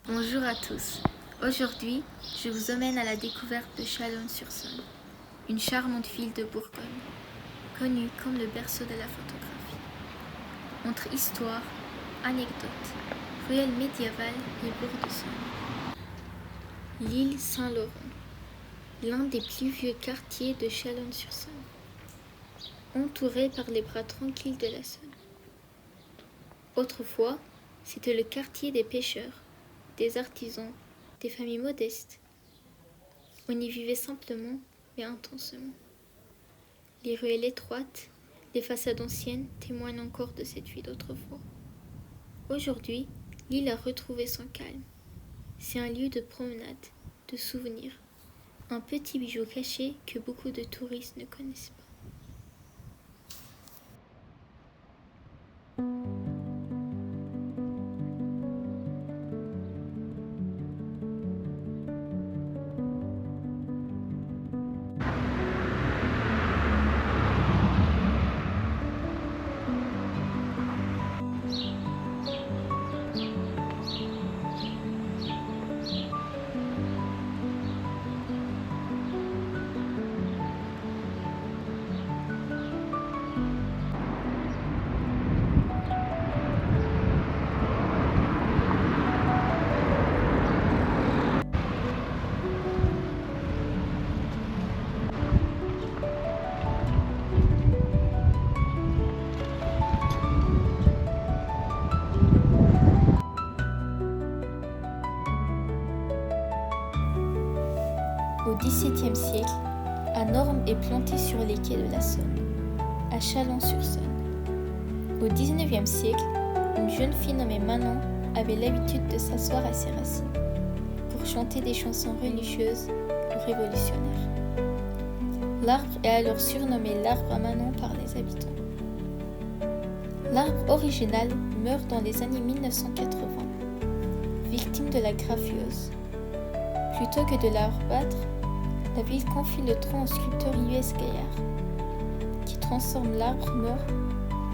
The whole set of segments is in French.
Bonjour à tous. Aujourd'hui, je vous emmène à la découverte de Chalon-sur-Saône, une charmante ville de Bourgogne, connue comme le berceau de la photographie. Entre histoire, anecdotes, ruelles médiévales et bourgs de Saône. L'île Saint-Laurent, l'un des plus vieux quartiers de Chalon-sur-Saône, entouré par les bras tranquilles de la Saône. Autrefois, c'était le quartier des pêcheurs, des artisans, des familles modestes. On y vivait simplement mais intensément. Les ruelles étroites, les façades anciennes témoignent encore de cette vie d'autrefois. Aujourd'hui, l'île a retrouvé son calme. C'est un lieu de promenade, de souvenirs, un petit bijou caché que beaucoup de touristes ne connaissent pas. Au XVIIe siècle, un orme est planté sur les quais de la Saône, à Chalon-sur-Saône. Au XIXe siècle, une jeune fille nommée Manon avait l'habitude de s'asseoir à ses racines pour chanter des chansons religieuses ou révolutionnaires. L'arbre est alors surnommé l'arbre à Manon par les habitants. L'arbre original meurt dans les années 1980, victime de la graphieuse. Plutôt que de la rebattre, la ville confie le tronc au sculpteur U.S. Gaillard, qui transforme l'arbre mort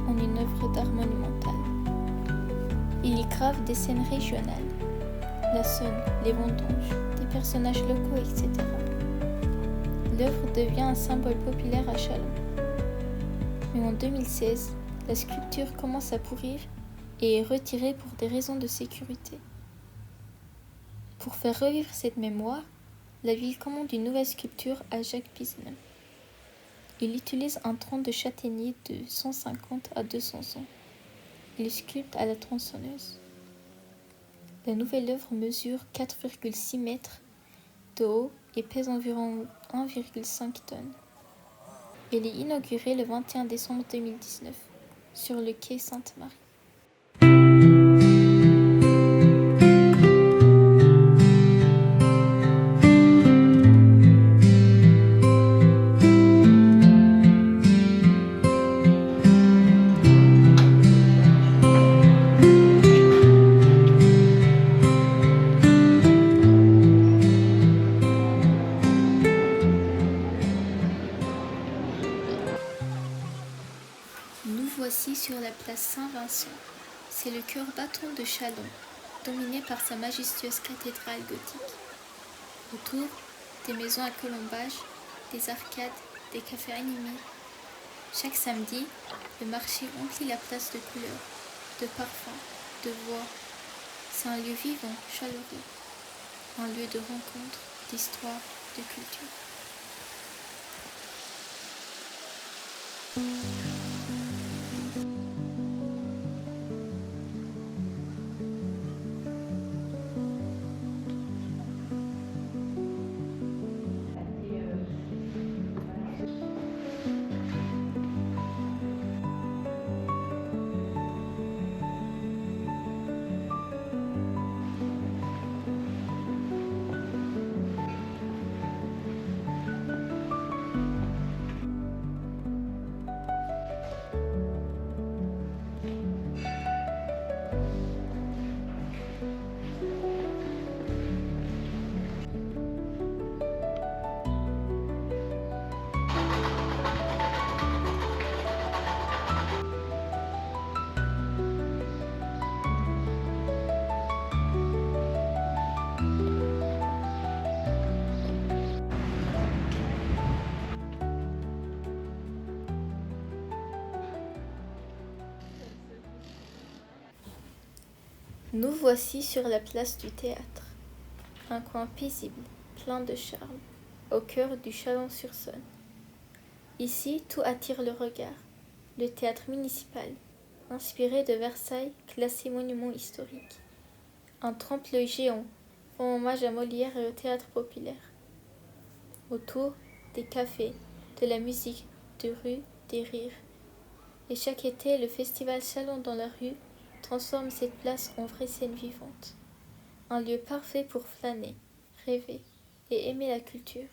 en une œuvre d'art monumentale. Il y grave des scènes régionales, la Saône, les vendanges, des personnages locaux, etc. L'œuvre devient un symbole populaire à Chalon. Mais en 2016, la sculpture commence à pourrir et est retirée pour des raisons de sécurité. Pour faire revivre cette mémoire, la ville commande une nouvelle sculpture à Jacques Pisnel. Il utilise un tronc de châtaignier de 150 à 200 ans. Il sculpte à la tronçonneuse. La nouvelle œuvre mesure 4,6 mètres de haut et pèse environ 1,5 tonnes. Elle est inaugurée le 21 décembre 2019 sur le quai Sainte-Marie. Nous voici sur la place Saint-Vincent. C'est le cœur battant de Chalon, dominé par sa majestueuse cathédrale gothique. Autour, des maisons à colombages, des arcades, des cafés animés. Chaque samedi, le marché remplit la place de couleurs, de parfums, de voix. C'est un lieu vivant, chaleureux, un lieu de rencontre, d'histoire, de culture. Nous voici sur la place du théâtre, un coin paisible, plein de charme, au cœur du Chalon-sur-Saône. Ici, tout attire le regard. Le théâtre municipal, inspiré de Versailles, classé monument historique. Un trompe-l'œil géant, rend hommage à Molière et au théâtre populaire. Autour, des cafés, de la musique, de rue, des rires. Et chaque été, le festival Chalon dans la rue transforme cette place en vraie scène vivante. Un lieu parfait pour flâner, rêver et aimer la culture.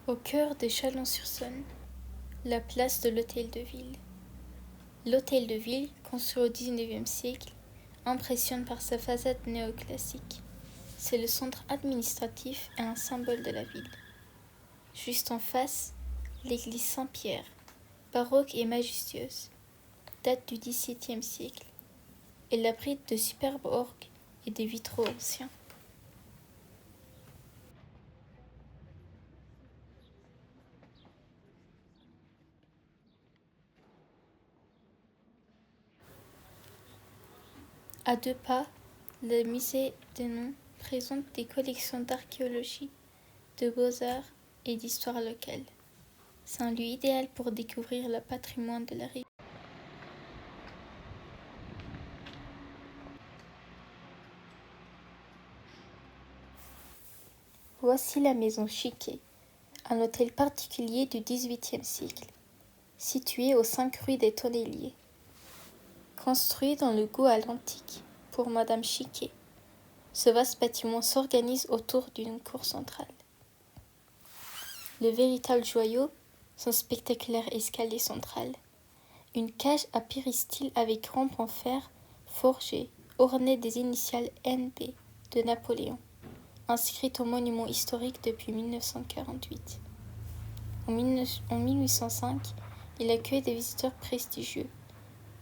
Au cœur de Chalon-sur-Saône, la place de l'Hôtel de Ville. L'Hôtel de Ville, construit au XIXe siècle, impressionne par sa façade néoclassique. C'est le centre administratif et un symbole de la ville. Juste en face, l'église Saint-Pierre, baroque et majestueuse, date du XVIIe siècle. Elle abrite de superbes orgues et des vitraux anciens. À 2 pas, le musée d'Hénon présente des collections d'archéologie, de beaux-arts et d'histoire locale. C'est un lieu idéal pour découvrir le patrimoine de la région. Voici la maison Chiquet, un hôtel particulier du XVIIIe siècle, situé aux 5 rue des Tonneliers. Construit dans le goût à l'antique pour Madame Chiquet, ce vaste bâtiment s'organise autour d'une cour centrale. Le véritable joyau, son spectaculaire escalier central, une cage à péristyle avec rampe en fer forgée ornée des initiales NB de Napoléon, inscrite au monument historique depuis 1948. En 1805, il accueille des visiteurs prestigieux.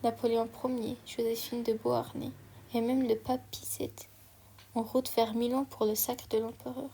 Napoléon Ier, Joséphine de Beauharnais et même le pape Pie VII, en route vers Milan pour le sacre de l'empereur.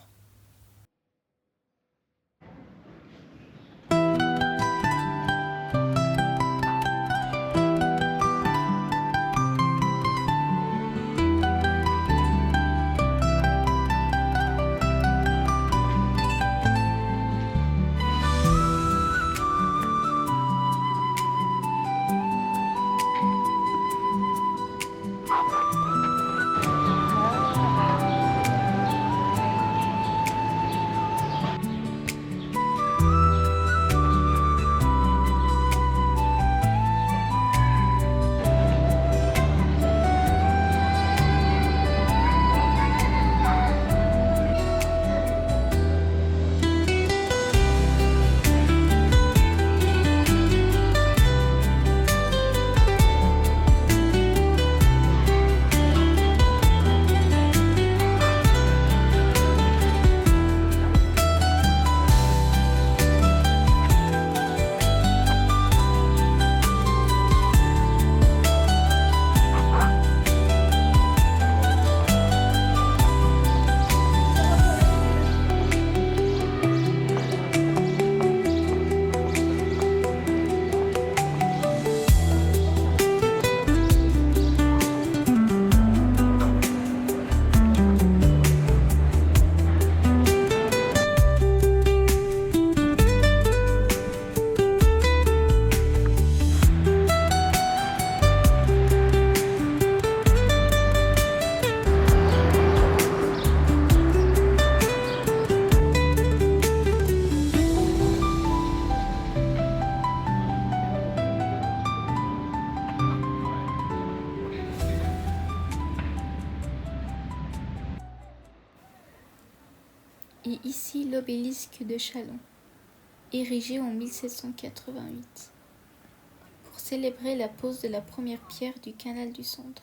Et ici l'obélisque de Chalon, érigé en 1788, pour célébrer la pose de la première pierre du canal du Centre.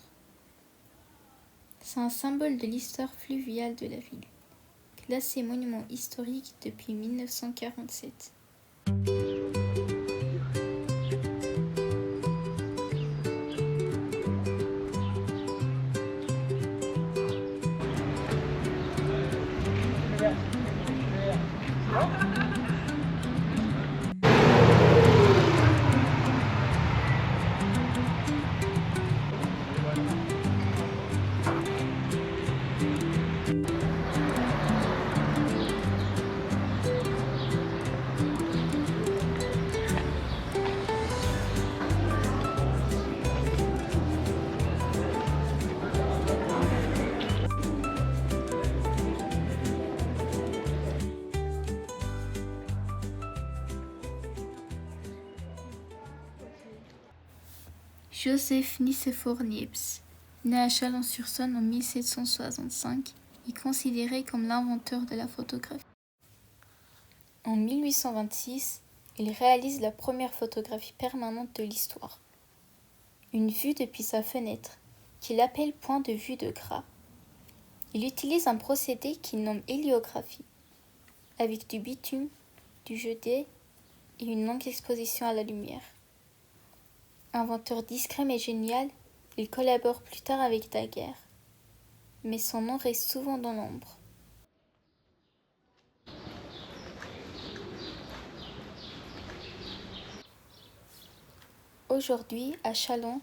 C'est un symbole de l'histoire fluviale de la ville, classé monument historique depuis 1947. Joseph Nicéphore Niepce, né à Chalon-sur-Saône en 1765, est considéré comme l'inventeur de la photographie. En 1826, il réalise la première photographie permanente de l'histoire. Une vue depuis sa fenêtre, qu'il appelle point de vue de gras. Il utilise un procédé qu'il nomme héliographie, avec du bitume, du jeudet et une longue exposition à la lumière. Inventeur discret mais génial, il collabore plus tard avec Daguerre, mais son nom reste souvent dans l'ombre. Aujourd'hui, à Châlons,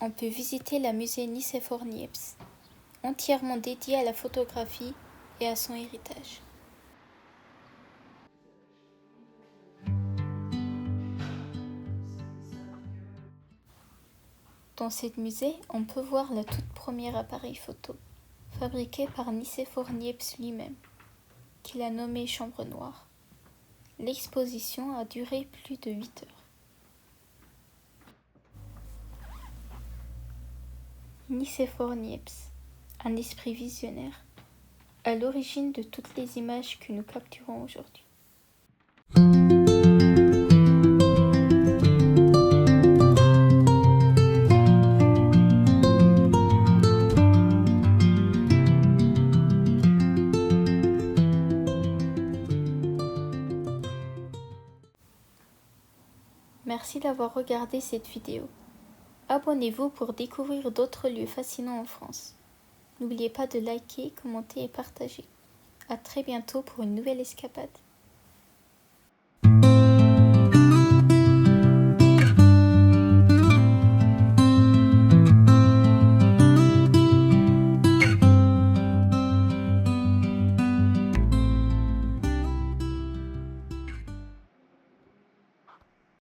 on peut visiter le musée Nicéphore Niepce, entièrement dédié à la photographie et à son héritage. Dans ce musée, on peut voir le tout premier appareil photo, fabriqué par Nicéphore Niepce lui-même, qu'il a nommé Chambre Noire. L'exposition a duré plus de 8 heures. Nicéphore Niepce, un esprit visionnaire, à l'origine de toutes les images que nous capturons aujourd'hui. Merci d'avoir regardé cette vidéo. Abonnez-vous pour découvrir d'autres lieux fascinants en France. N'oubliez pas de liker, commenter et partager. À très bientôt pour une nouvelle escapade.